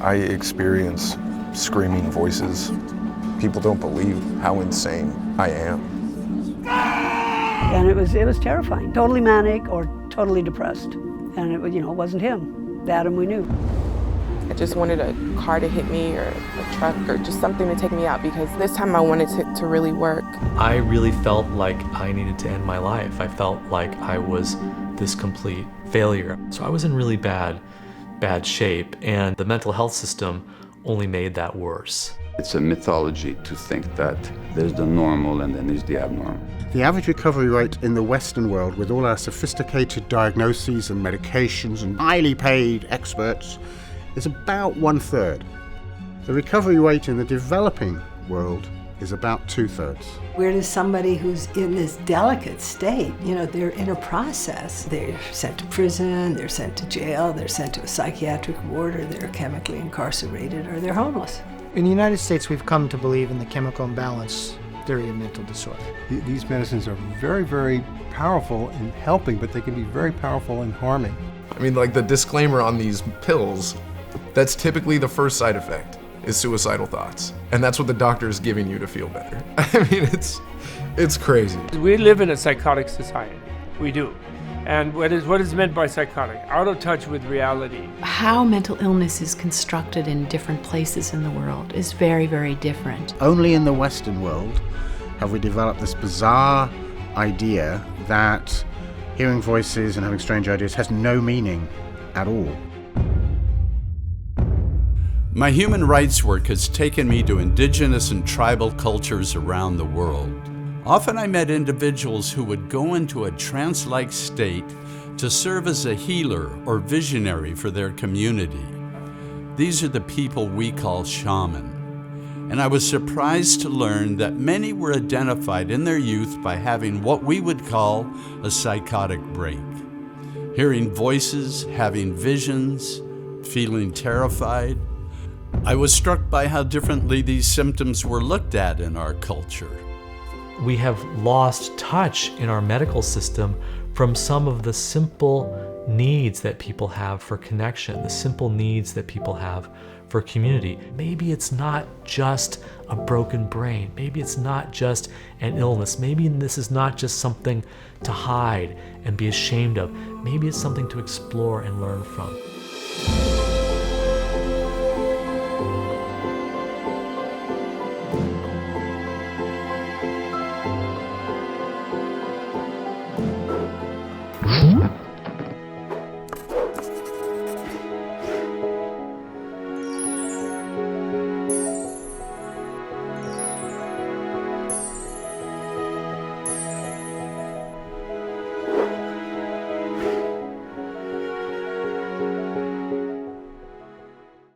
I experience screaming voices. People don't believe how insane I am. And it was terrifying. Totally manic or totally depressed. And it wasn't him. The Adam we knew. I just wanted a car to hit me or a truck or just something to take me out because this time I wanted to really work. I really felt like I needed to end my life. I felt like I was this complete failure. So I was in really bad shape, and the mental health system only made that worse. It's a mythology to think that there's the normal and then there's the abnormal. The average recovery rate in the Western world, with all our sophisticated diagnoses and medications and highly paid experts, is about 1/3. The recovery rate in the developing world is about 2/3. Where does somebody who's in this delicate state, they're in a process. They're sent to prison, they're sent to jail, they're sent to a psychiatric ward, or they're chemically incarcerated, or they're homeless. In the United States, we've come to believe in the chemical imbalance theory of mental disorder. These medicines are very, very powerful in helping, but they can be very powerful in harming. I mean, like the disclaimer on these pills, that's typically the first side effect, is suicidal thoughts. And that's what the doctor is giving you to feel better. I mean, it's crazy. We live in a psychotic society. We do. And what is meant by psychotic? Out of touch with reality. How mental illness is constructed in different places in the world is very, very different. Only in the Western world have we developed this bizarre idea that hearing voices and having strange ideas has no meaning at all. My human rights work has taken me to indigenous and tribal cultures around the world. Often I met individuals who would go into a trance-like state to serve as a healer or visionary for their community. These are the people we call shaman. And I was surprised to learn that many were identified in their youth by having what we would call a psychotic break. Hearing voices, having visions, feeling terrified. I was struck by how differently these symptoms were looked at in our culture. We have lost touch in our medical system from some of the simple needs that people have for connection, the simple needs that people have for community. Maybe it's not just a broken brain. Maybe it's not just an illness. Maybe this is not just something to hide and be ashamed of. Maybe it's something to explore and learn from.